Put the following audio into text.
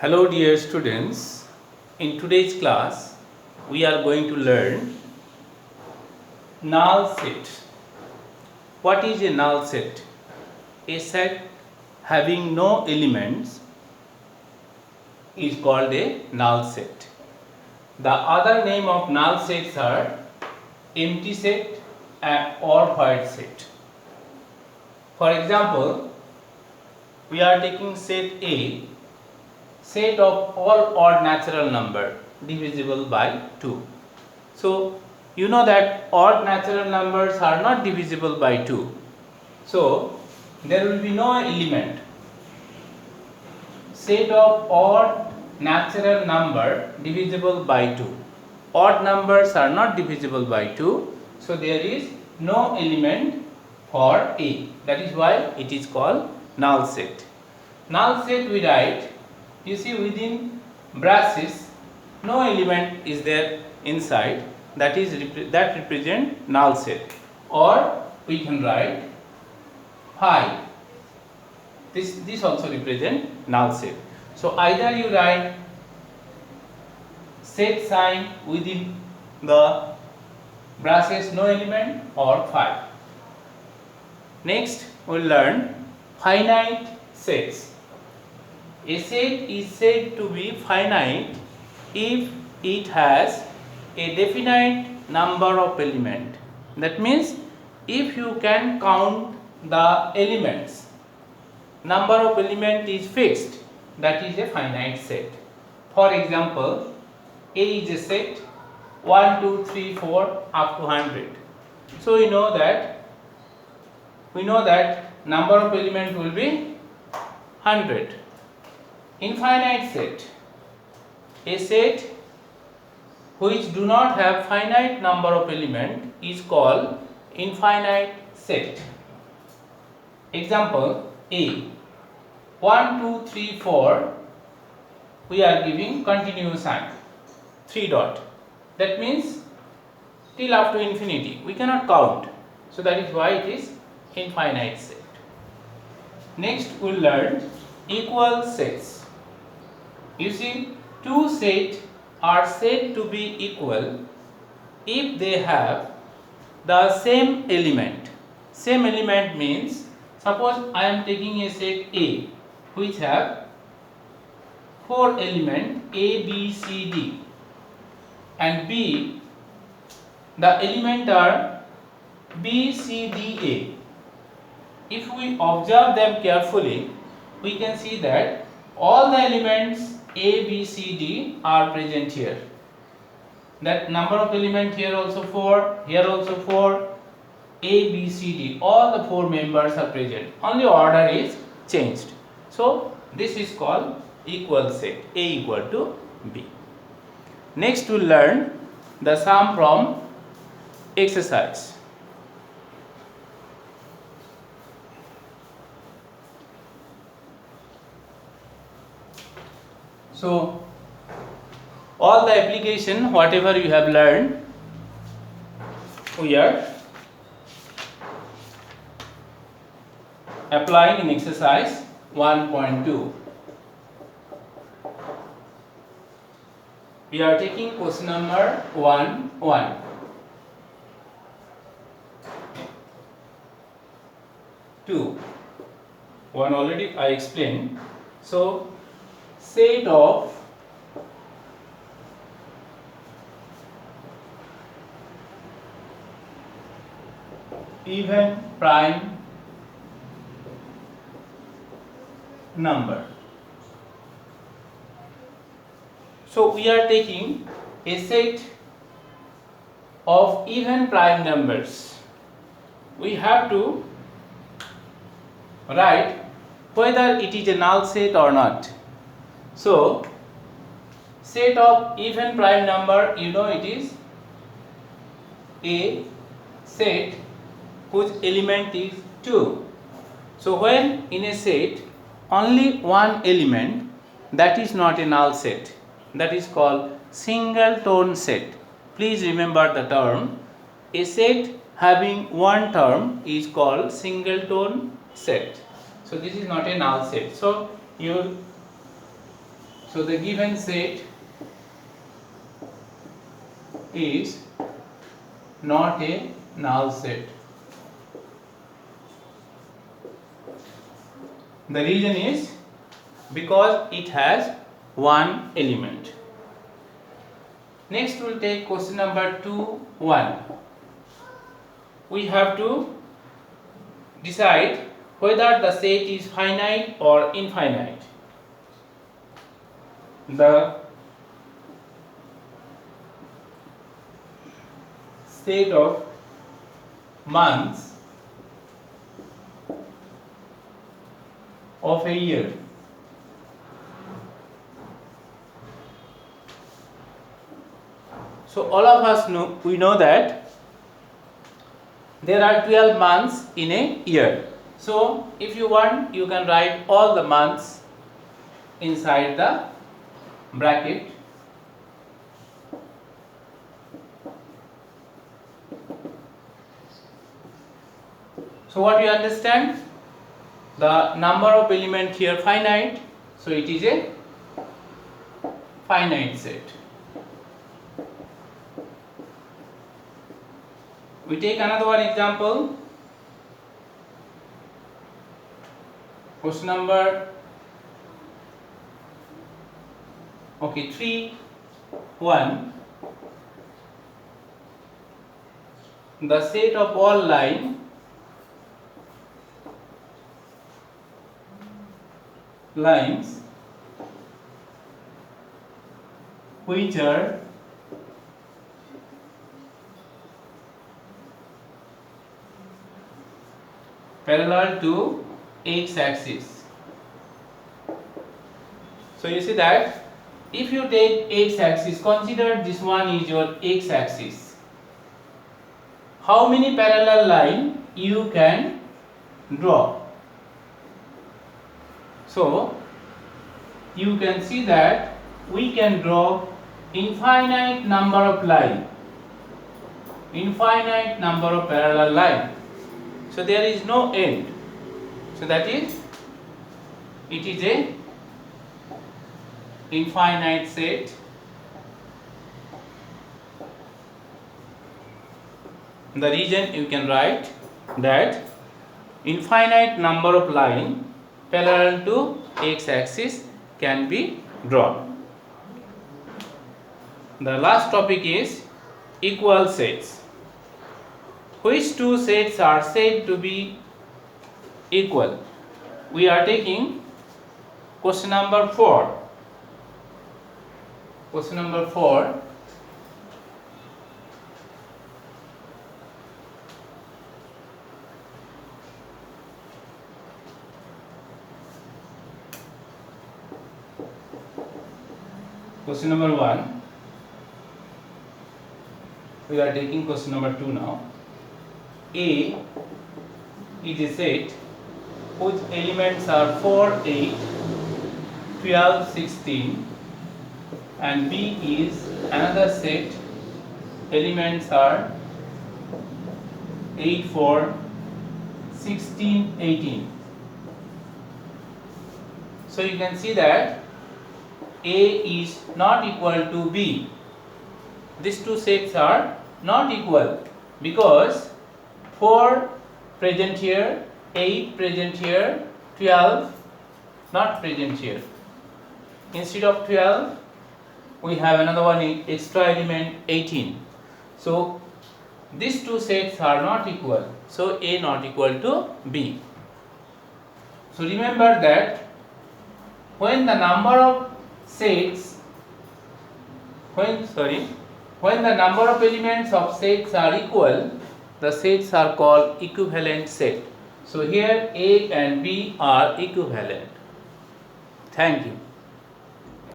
Hello dear students, in today's class we are going to learn null set. What is a null set? A set having no elements is called a null set. The other name of null sets are empty set or void set. For example, we are taking set A, set of all odd natural number divisible by 2. So you know that odd natural numbers are not divisible by 2. So there will be no element. Set of odd natural number divisible by 2. Odd numbers are not divisible by 2. So there is no element for A. That is why it is called null set. Null set we write, you see within braces no element is there inside, that represent null set, or we can write phi. This also represent null set. So either you write set sign within the braces no element or phi. Next we will learn finite sets. A set is said to be finite if it has a definite number of elements. That means if you can count the elements, number of elements is fixed, that is a finite set. For example, A is a set 1, 2, 3, 4 up to 100. So we know that number of elements will be 100. Infinite set, a set which do not have finite number of elements is called infinite set. Example A, 1, 2, 3, 4, we are giving continuous sign, 3 dot. That means till up to infinity, we cannot count. So that is why it is infinite set. Next we will learn equal sets. You see, two sets are said to be equal if they have the same element. Same element means, suppose I am taking a set A which have 4 elements A, B, C, D, and B, the element are B, C, D, A. If we observe them carefully, we can see that all the elements A, B, C, D are present here. That number of elements here also 4, here also 4, A, B, C, D, all the 4 members are present. Only order is changed. So this is called equal set, A equal to B. Next we will learn the sum from exercise. So all the application, whatever you have learned, we are applying in exercise 1.2. We are taking question number 1. Two. One already I explained. So set of even prime number. So we are taking a set of even prime numbers. We have to write whether it is a null set or not. So set of even prime number, you know, it is a set whose element is 2. So when in a set only one element, that is not a null set, that is called singleton set. Please remember the term. A set having one term is called singleton set. So this is not a null set. So So the given set is not a null set. The reason is because it has one element. Next we'll take question number 2.1. We have to decide whether the set is finite or infinite. The set of months of a year So all of us know that there are 12 months in a year. So if you want, you can write all the months inside the bracket. So what you understand? The number of element here finite, so it is a finite set. We take another one example. Question number 3.1. The set of all lines which are parallel to x-axis. So you see that if you take x-axis, consider this one is your x-axis. How many parallel lines you can draw? So you can see that we can draw infinite number of lines, infinite number of parallel lines. So there is no end. So that is, it is a infinite set. The reason you can write that infinite number of lines parallel to x-axis can be drawn. The last topic is equal sets. Which two sets are said to be equal? We are taking question number 4. Question number 4. Question number 1. We are taking question number 2 now. A is a set whose elements are 4, 8, 12, 16, and B is another set, elements are 8, 4, 16, 18. So you can see that A is not equal to B. These two sets are not equal because 4 present here, 8 present here, 12 not present here. Instead of 12, we have another one extra element 18. So these two sets are not equal. So A not equal to B. So remember that when the number of sets, when the number of elements of sets are equal, the sets are called equivalent set. So here A and B are equivalent. Thank you.